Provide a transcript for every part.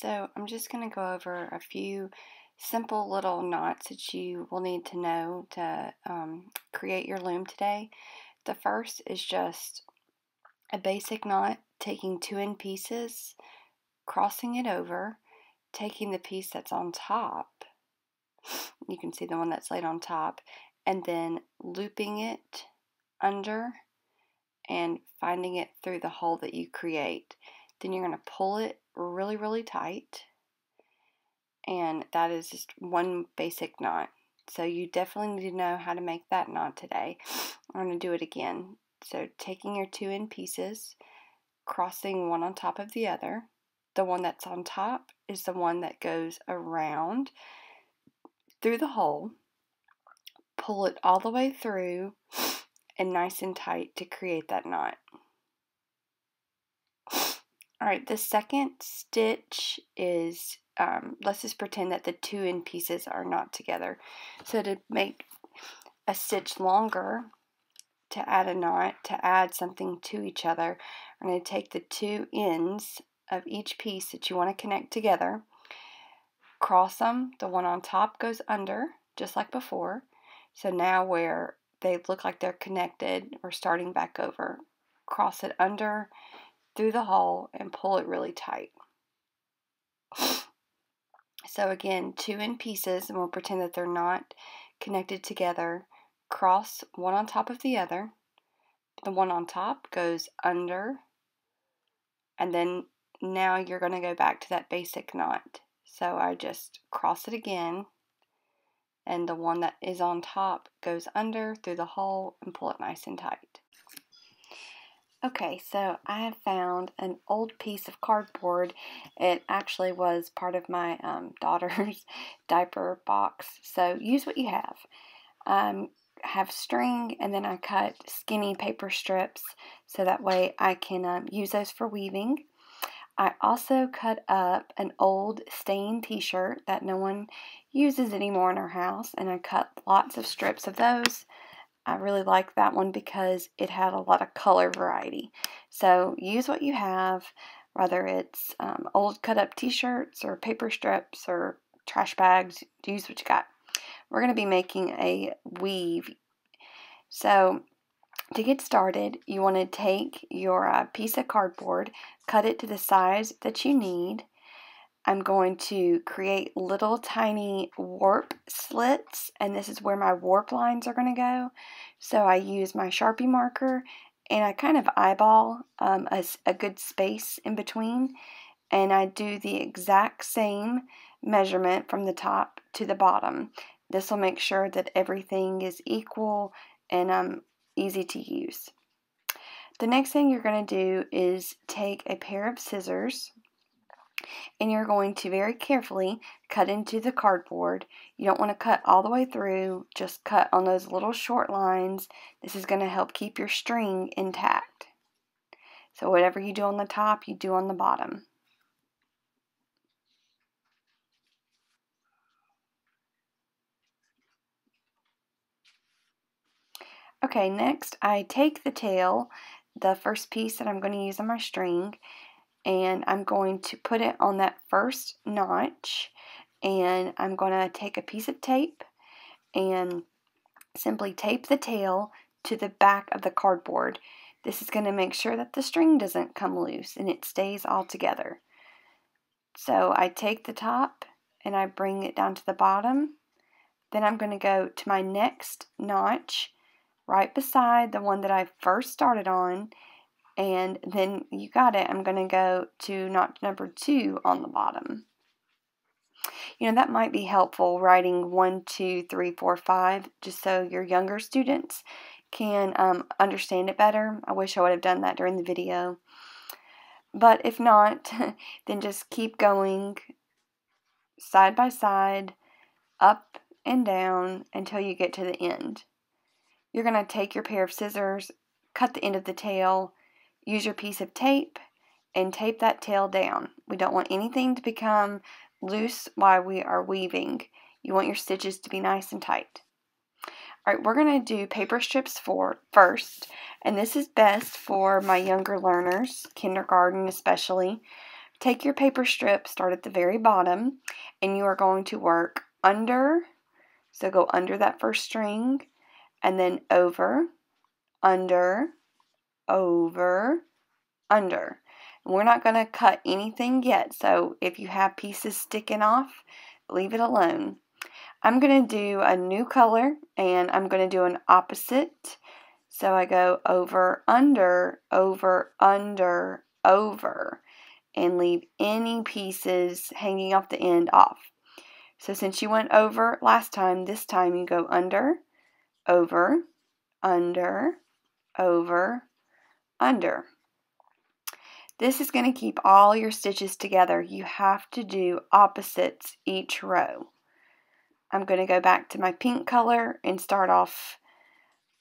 So I'm just going to go over a few simple little knots that you will need to know to create your loom today. The first is just a basic knot, taking 2 end pieces, crossing it over, taking the piece that's on top, you can see the one that's laid on top, and then looping it under and finding it through the hole that you create. Then you're going to pull it really, really tight. And that is just one basic knot. So you definitely need to know how to make that knot today. I'm going to do it again. So taking your 2 end pieces, crossing one on top of the other. The one that's on top is the one that goes around through the hole. Pull it all the way through and nice and tight to create that knot. Alright, the second stitch is, let's just pretend that the 2 end pieces are not together. So to make a stitch longer, to add a knot, to add something to each other, I'm going to take the 2 ends of each piece that you want to connect together, cross them, the one on top goes under, just like before. So now where they look like they're connected, we're starting back over. Cross it under, through the hole, and pull it really tight. So again, 2 end pieces, and we'll pretend that they're not connected together. Cross one on top of the other. The one on top goes under, and then now you're going to go back to that basic knot. So I just cross it again, and the one that is on top goes under through the hole and pull it nice and tight. Okay, so I have found an old piece of cardboard. It actually was part of my daughter's diaper box, so use what you have. Have string, and then I cut skinny paper strips so that way I can use those for weaving. I also cut up an old stained t-shirt that no one uses anymore in our house, and I cut lots of strips of those. I really like that one because it had a lot of color variety. So use what you have, whether it's old cut up t-shirts or paper strips or trash bags, use what you got. We're going to be making a weave. So to get started, you want to take your piece of cardboard, cut it to the size that you need. I'm going to create little tiny warp slits, and this is where my warp lines are going to go. So I use my Sharpie marker, and I kind of eyeball a good space in between, and I do the exact same measurement from the top to the bottom. This will make sure that everything is equal and easy to use. The next thing you're going to do is take a pair of scissors, and you're going to very carefully cut into the cardboard. You don't want to cut all the way through, just cut on those little short lines. This is going to help keep your string intact. So whatever you do on the top, you do on the bottom. Okay, next I take the tail, the first piece that I'm going to use on my string, and I'm going to put it on that first notch, and I'm going to take a piece of tape and simply tape the tail to the back of the cardboard. This is going to make sure that the string doesn't come loose and it stays all together. So I take the top and I bring it down to the bottom. Then I'm going to go to my next notch right beside the one that I first started on, and then you got it, I'm going to go to notch number 2 on the bottom. You know, that might be helpful writing 1, 2, 3, 4, 5, just so your younger students can understand it better. I wish I would have done that during the video. But if not, then just keep going side by side, up and down until you get to the end. You're going to take your pair of scissors, cut the end of the tail, use your piece of tape, and tape that tail down. We don't want anything to become loose while we are weaving. You want your stitches to be nice and tight. Alright, we're going to do paper strips first, and this is best for my younger learners, kindergarten especially. take your paper strip, start at the very bottom, and you are going to work under, so go under that first string, and then over, under, over, under. And we're not going to cut anything yet, so if you have pieces sticking off, leave it alone. I'm going to do a new color, and I'm going to do an opposite. So I go over, under, over, under, over, and leave any pieces hanging off the end off. So since you went over last time, this time you go under, over, under, over, under. This is going to keep all your stitches together. You have to do opposites each row. I'm going to go back to my pink color and start off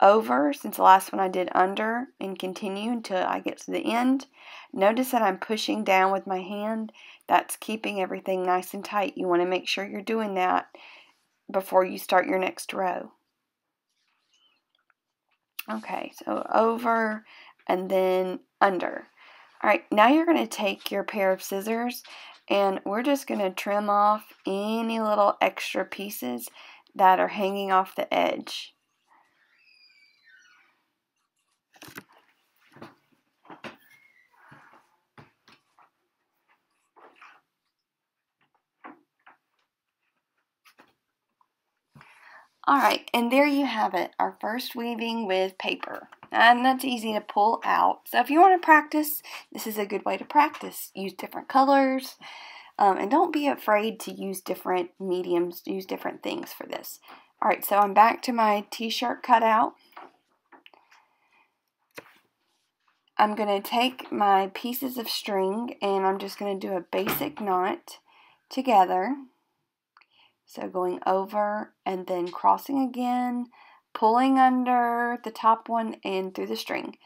over, since the last one I did under, and continue until I get to the end. Notice that I'm pushing down with my hand. That's keeping everything nice and tight. You want to make sure you're doing that before you start your next row. Okay, so over and then under. Alright, now you're going to take your pair of scissors and we're just going to trim off any little extra pieces that are hanging off the edge. Alright, and there you have it, our first weaving with paper. And that's easy to pull out. So if you want to practice, this is a good way to practice. Use different colors, and don't be afraid to use different mediums, use different things for this. Alright, so I'm back to my t-shirt cutout. I'm going to take my pieces of string and I'm just going to do a basic knot together. So going over and then crossing again, pulling under the top one and through the string.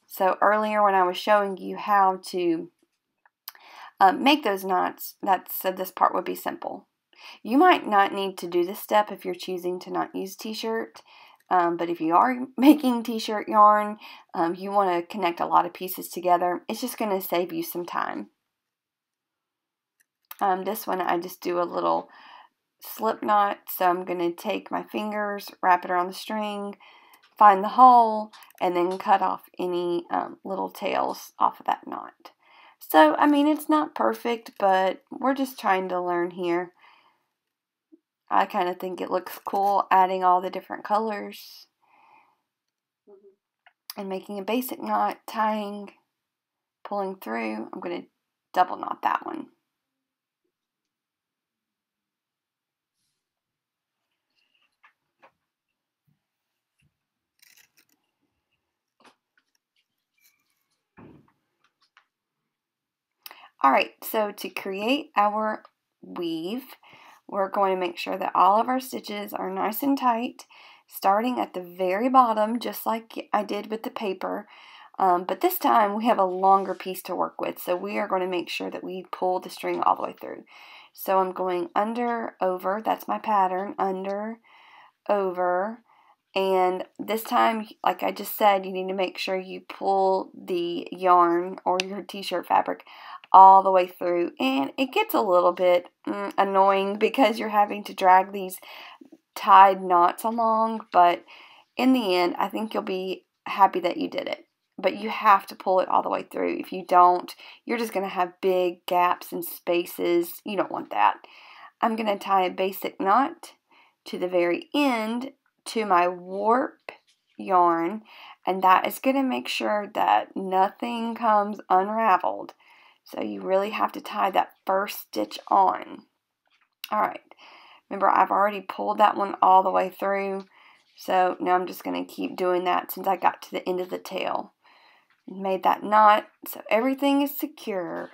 So earlier when I was showing you how to make those knots, so this part would be simple. You might not need to do this step if you're choosing to not use t-shirt, but if you are making t-shirt yarn, you want to connect a lot of pieces together. It's just going to save you some time. This one I just do a little slip knot, so I'm going to take my fingers, wrap it around the string, find the hole, and then cut off any little tails off of that knot. So, I mean, it's not perfect, but we're just trying to learn here. I kind of think it looks cool adding all the different colors and making a basic knot, tying, pulling through. I'm going to double knot that one. Alright, so to create our weave, we're going to make sure that all of our stitches are nice and tight, starting at the very bottom, just like I did with the paper. But this time we have a longer piece to work with, so we are going to make sure that we pull the string all the way through. So I'm going under, over, that's my pattern, under, over, and this time, like I just said, you need to make sure you pull the yarn or your t-shirt fabric all the way through, and it gets a little bit annoying because you're having to drag these tied knots along, but in the end I think you'll be happy that you did it. But you have to pull it all the way through. If you don't, you're just going to have big gaps and spaces. You don't want that. I'm going to tie a basic knot to the very end to my warp yarn, and that is going to make sure that nothing comes unraveled. So you really have to tie that first stitch on. Alright, remember I've already pulled that one all the way through, so now I'm just going to keep doing that since I got to the end of the tail. Made that knot, so everything is secure,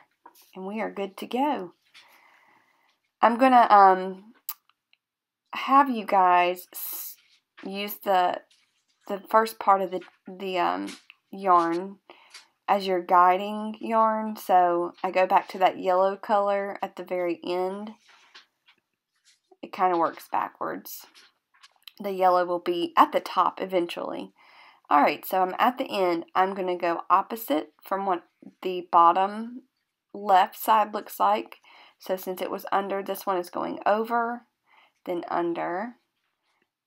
and we are good to go. I'm going to have you guys use the first part of the yarn as your guiding yarn. So I go back to that yellow color at the very end. It kind of works backwards. The yellow will be at the top eventually. Alright, so I'm at the end. I'm going to go opposite from what the bottom left side looks like. So since it was under, this one is going over, then under,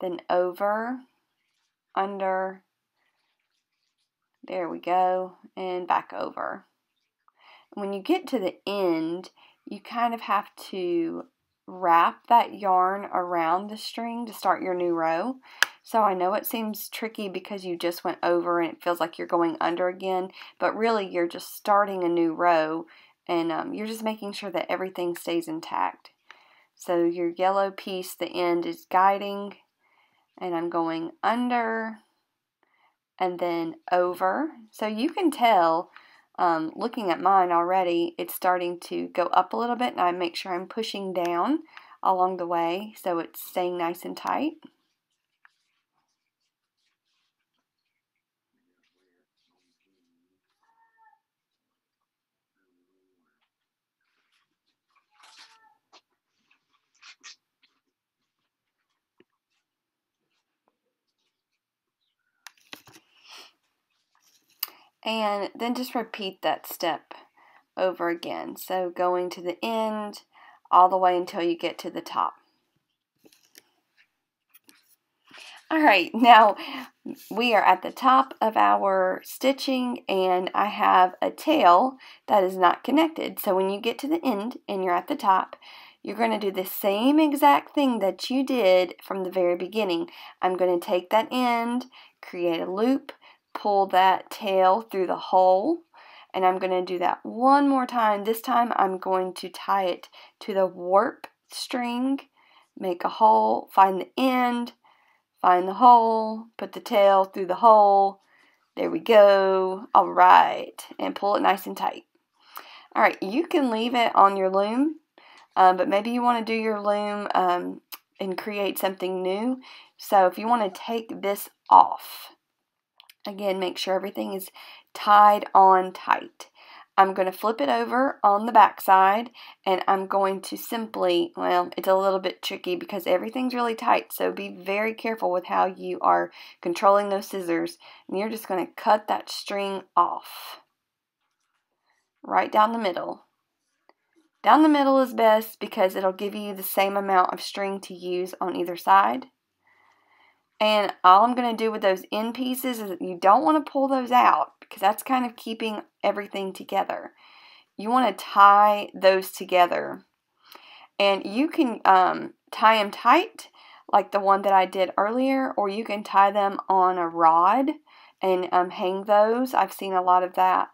then over, under, there we go, and back over. When you get to the end, you kind of have to wrap that yarn around the string to start your new row. So I know it seems tricky because you just went over and it feels like you're going under again, but really you're just starting a new row, and you're just making sure that everything stays intact. So your yellow piece, the end is guiding, and I'm going under and then over. So you can tell, looking at mine already, it's starting to go up a little bit, and I make sure I'm pushing down along the way so it's staying nice and tight. And then just repeat that step over again. So going to the end all the way until you get to the top. Alright, now we are at the top of our stitching, and I have a tail that is not connected. So when you get to the end and you're at the top, you're going to do the same exact thing that you did from the very beginning. I'm going to take that end, create a loop, pull that tail through the hole, and I'm going to do that one more time. This time I'm going to tie it to the warp string, make a hole, find the end, find the hole, put the tail through the hole. There we go. All right, and pull it nice and tight. All right, you can leave it on your loom, but maybe you want to do your loom and create something new. So if you want to take this off, again, make sure everything is tied on tight. I'm going to flip it over on the back side, and I'm going to simply, well, it's a little bit tricky because everything's really tight, so be very careful with how you are controlling those scissors. And you're just going to cut that string off right down the middle. Down the middle is best because it'll give you the same amount of string to use on either side. And all I'm going to do with those end pieces is that you don't want to pull those out because that's kind of keeping everything together. You want to tie those together. And you can tie them tight like the one that I did earlier, or you can tie them on a rod and hang those. I've seen a lot of that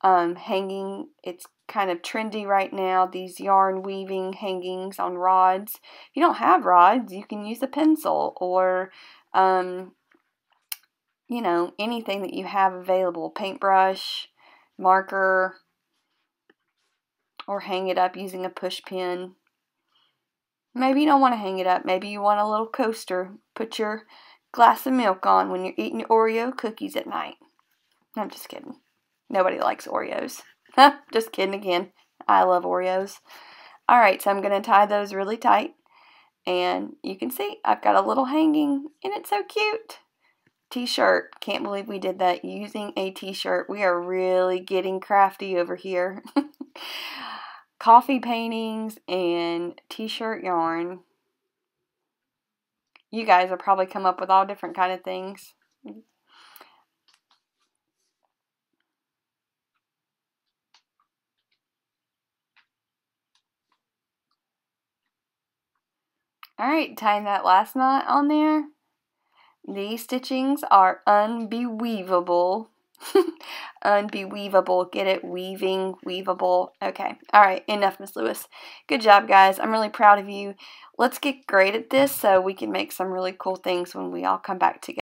hanging. It's kind of trendy right now, these yarn weaving hangings on rods. If you don't have rods, you can use a pencil or you know, anything that you have available, paintbrush, marker, or hang it up using a push pin. Maybe you don't want to hang it up. Maybe you want a little coaster. Put your glass of milk on when you're eating your Oreo cookies at night. I'm just kidding. Nobody likes Oreos. Just kidding again. I love Oreos. Alright, so I'm going to tie those really tight. And you can see I've got a little hanging, and it's so cute. T-shirt. Can't believe we did that using a t-shirt. We are really getting crafty over here. Coffee paintings and t-shirt yarn. You guys have probably come up with all different kind of things. Alright, tying that last knot on there. These stitchings are unbeweavable. Unbeweavable. Get it? Weaving, weavable. Okay. Alright, enough, Miss Lewis. Good job, guys. I'm really proud of you. Let's get great at this so we can make some really cool things when we all come back together.